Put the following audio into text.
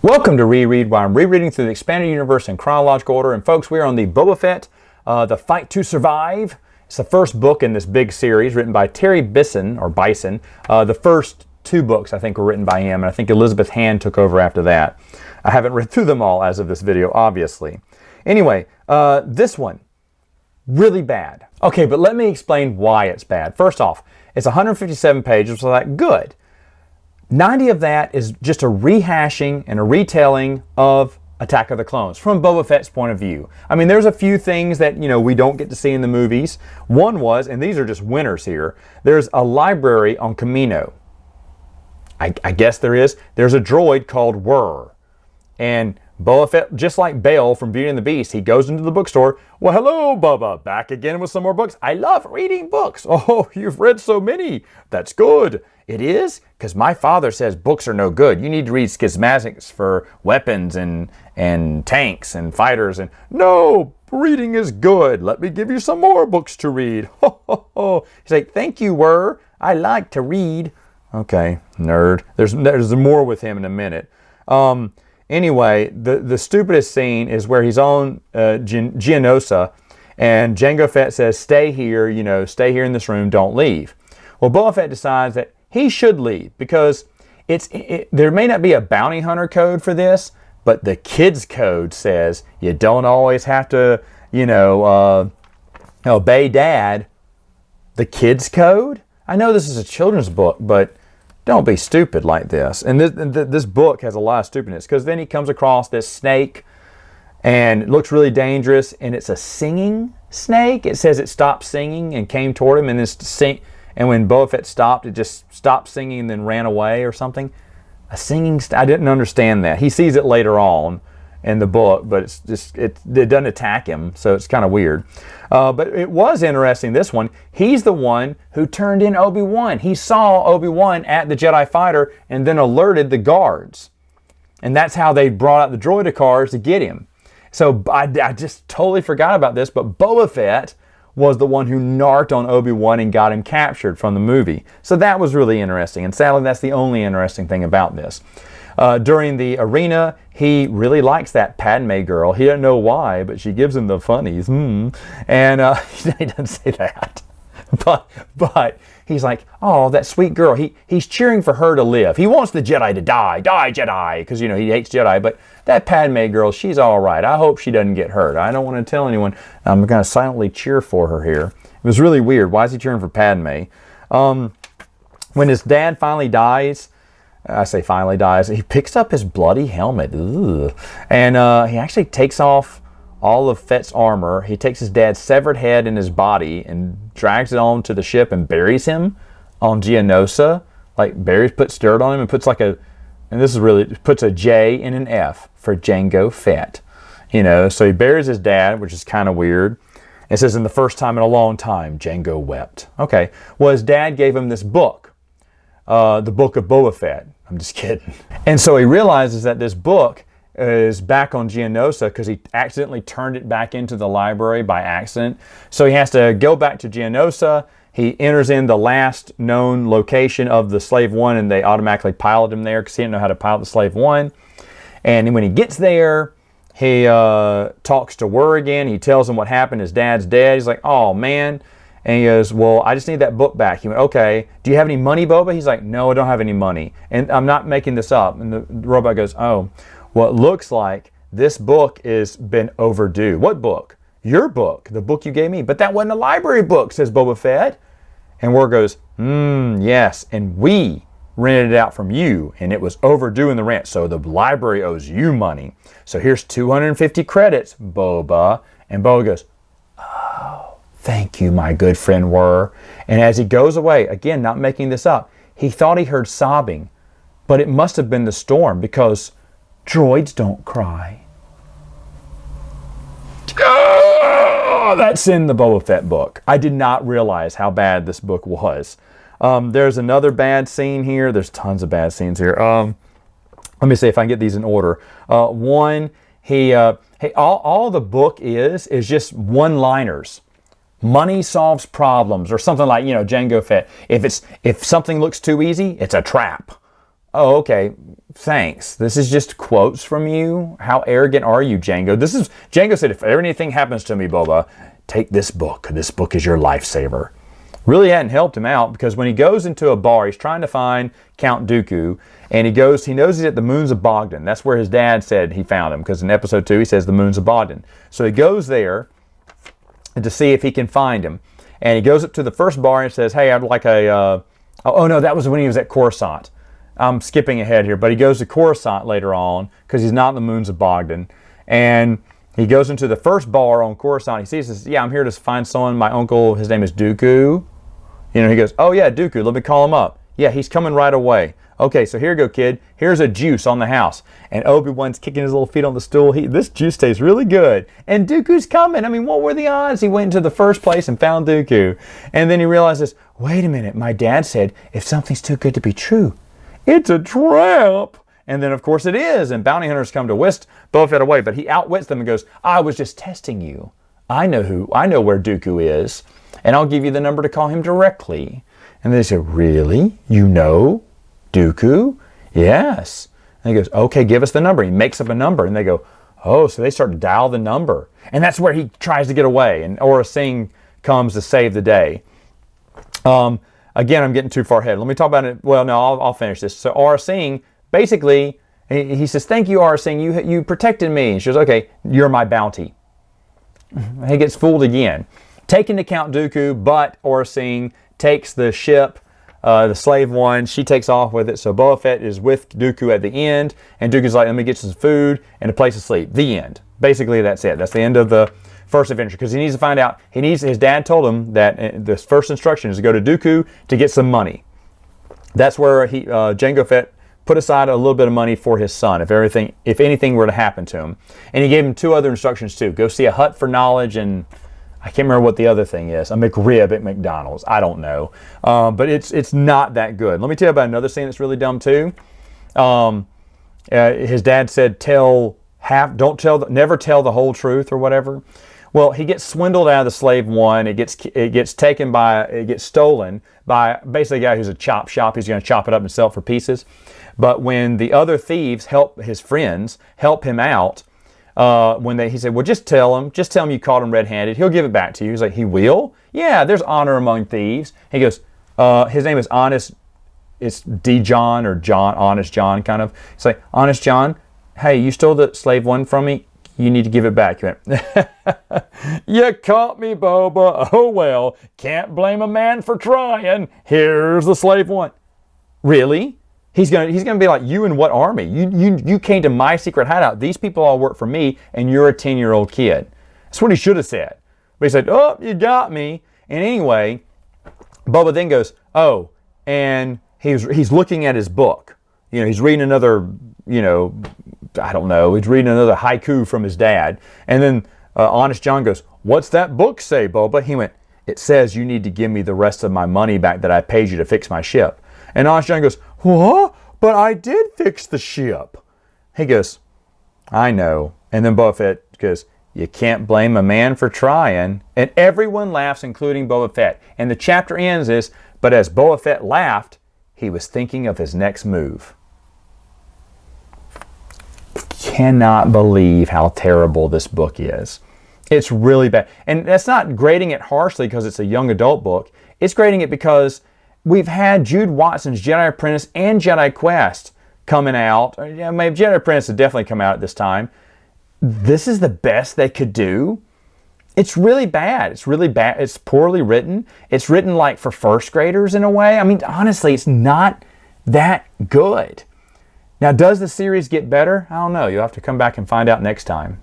Welcome to Reread, where I'm rereading through the expanded universe in chronological order. And folks, we are on the Boba Fett, The Fight to Survive. It's the first book in this big series written by Terry Bison. The first two books, I think, were written by him, and I think Elizabeth Hand took over after that. I haven't read through them all as of this video, obviously. Anyway, this one, really bad. Okay, but let me explain why it's bad. First off, it's 157 pages, so that's good. 90 of that is just a rehashing and a retelling of Attack of the Clones from Boba Fett's point of view. I mean, there's a few things that, we don't get to see in the movies. One was, and these are just winners here, there's a library on Kamino. I guess there's a droid called Whir. And Boba Fett, just like Bail from Beauty and the Beast, he goes into the bookstore. Well, hello, Boba. Back again with some more books. I love reading books. Oh, you've read so many. That's good. It is? Because my father says books are no good. You need to read schematics for weapons and tanks and fighters. And no, reading is good. Let me give you some more books to read. Ho, ho, ho. He's like, thank you, Whir. I like to read. Okay, nerd. There's more with him in a minute. Anyway, the stupidest scene is where he's on Geonosa, and Jango Fett says, stay here, stay here in this room, don't leave. Well, Boba Fett decides that he should leave because there may not be a bounty hunter code for this, but the kids code says you don't always have to, obey dad. The kids code? I know this is a children's book, but don't be stupid like this. And this book has a lot of stupidness because then he comes across this snake and it looks really dangerous, and it's a singing snake. It says it stopped singing and came toward him, and and when Boba Fett stopped, it just stopped singing and then ran away or something. A singing I didn't understand that. He sees it later on in the book, but it doesn't attack him, so it's kind of weird. But it was interesting, this one. He's the one who turned in Obi-Wan. He saw Obi-Wan at the Jedi fighter and then alerted the guards. And that's how they brought out the droidicars to get him. So I just totally forgot about this, but Boba Fett was the one who narked on Obi-Wan and got him captured from the movie. So that was really interesting, and sadly that's the only interesting thing about this. During the arena, he really likes that Padme girl. He doesn't know why, but she gives him the funnies. And he doesn't say that. But he's like, oh, that sweet girl. He's cheering for her to live. He wants the Jedi to die. Die, Jedi. Because, he hates Jedi. But that Padme girl, she's all right. I hope she doesn't get hurt. I don't want to tell anyone. I'm going to silently cheer for her here. It was really weird. Why is he cheering for Padme? When his dad finally dies, I say finally dies, he picks up his bloody helmet. Ugh. And he actually takes off all of Fett's armor. He takes his dad's severed head in his body and drags it onto the ship and buries him on Geonosa. Puts dirt on him and puts puts a J and an F for Jango Fett. So he buries his dad, which is kind of weird. It says, in the first time in a long time, Jango wept. Okay, well, his dad gave him this book, the book of Boba Fett. I'm just kidding. And so he realizes that this book is back on Geonosa because he accidentally turned it back into the library by accident. So he has to go back to Geonosa. He enters in the last known location of the Slave One, and they automatically pilot him there because he didn't know how to pilot the Slave One. And when he gets there, he talks to Whir again. He tells him what happened. His dad's dead. He's like, oh, man. And he goes, well, I just need that book back. He went, okay, do you have any money, Boba? He's like, no, I don't have any money. And I'm not making this up. And the robot goes, oh, well, it looks like this book has been overdue. What book? Your book, the book you gave me. But that wasn't a library book, says Boba Fett. And Whir goes, yes, and we rented it out from you, and it was overdue in the rent, so the library owes you money. So here's 250 credits, Boba. And Boba goes, thank you, my good friend Whir. And as he goes away, again, not making this up, he thought he heard sobbing, but it must have been the storm because droids don't cry. That's in the Boba Fett book. I did not realize how bad this book was. There's another bad scene here. There's tons of bad scenes here. Let me see if I can get these in order. One, all the book is just one-liners. Money solves problems, or something like, Jango Fett. If something looks too easy, it's a trap. oh, okay, thanks. This is just quotes from you. How arrogant are you, Django? Django said, if anything happens to me, Boba, take this book. This book is your lifesaver. Really hadn't helped him out, because when he goes into a bar, he's trying to find Count Dooku, and he knows he's at the moons of Bogdan. That's where his dad said he found him, because in episode 2 he says the moons of Bogdan. So he goes there to see if he can find him. And he goes up to the first bar and says, hey, I'd like a... oh no, that was when he was at Coruscant. I'm skipping ahead here, but he goes to Coruscant later on, because he's not in the moons of Bogdan. And he goes into the first bar on Coruscant. He says, yeah, I'm here to find someone. My uncle, his name is Dooku. He goes, oh yeah, Dooku, let me call him up. Yeah, he's coming right away. Okay, so here you go, kid. Here's a juice on the house. And Obi-Wan's kicking his little feet on the stool. This juice tastes really good. And Dooku's coming. I mean, what were the odds? He went into the first place and found Dooku. And then he realizes, wait a minute, my dad said, if something's too good to be true, it's a trap. And then, of course, it is. And bounty hunters come to whisk Boba Fett away. But he outwits them and goes, I was just testing you. I know where Dooku is. And I'll give you the number to call him directly. And they say, really? You know Dooku? Yes. And he goes, okay, give us the number. He makes up a number. And they go, oh, so they start to dial the number. And that's where he tries to get away. And Aura Singh comes to save the day. Again, I'm getting too far ahead. Let me talk about it. Well, no, I'll finish this. So Aura Singh, basically, he says, thank you, Aura Singh. You protected me. And she goes, okay, you're my bounty. He gets fooled again. Taken to Count Dooku, but Aura Singh takes the ship, the Slave One. She takes off with it. So Boba Fett is with Dooku at the end, and Dooku's like, let me get some food and a place to sleep. The end. Basically, that's it. That's the end of the first adventure, because he needs to find out. His dad told him that the first instruction is to go to Dooku to get some money. That's where Jango Fett put aside a little bit of money for his son, if anything were to happen to him. And he gave him 2 other instructions too. Go see a hut for knowledge, and I can't remember what the other thing is. A McRib at McDonald's. I don't know. But it's not that good. Let me tell you about another scene that's really dumb too. His dad said, never tell the whole truth or whatever. Well, he gets swindled out of the Slave One. It gets stolen by basically a guy who's a chop shop. He's going to chop it up and sell it for pieces. But when the other thieves his friends help him out, he said, well, just tell him you caught him red-handed. He'll give it back to you. He's like, he will? Yeah, there's honor among thieves. He goes, his name is Honest. It's D. John or John, Honest John kind of. He's like, Honest John, hey, you stole the Slave One from me. You need to give it back. He went, you caught me, Boba. Oh, well, can't blame a man for trying. Here's the Slave One. Really? He's gonna be like, you in what army? You came to my secret hideout. These people all work for me, and you're a 10-year-old kid. That's what he should have said. But he said, oh, you got me. And anyway, Boba then goes, oh, and he's looking at his book. He's reading another, I don't know. He's reading another haiku from his dad. And then Honest John goes, what's that book say, Boba? He went, it says you need to give me the rest of my money back that I paid you to fix my ship. And Honest John goes, what? But I did fix the ship. He goes, I know. And then Boba Fett goes, you can't blame a man for trying. And everyone laughs, including Boba Fett. And the chapter ends is, but as Boba Fett laughed, he was thinking of his next move. Cannot believe how terrible this book is. It's really bad. And that's not grading it harshly because it's a young adult book. It's grading it because we've had Jude Watson's Jedi Apprentice and Jedi Quest coming out. Maybe Jedi Apprentice would definitely come out at this time. This is the best they could do. It's really bad. It's really bad. It's poorly written. It's written like for first graders in a way. I mean, honestly, it's not that good. Now, does the series get better? I don't know. You'll have to come back and find out next time.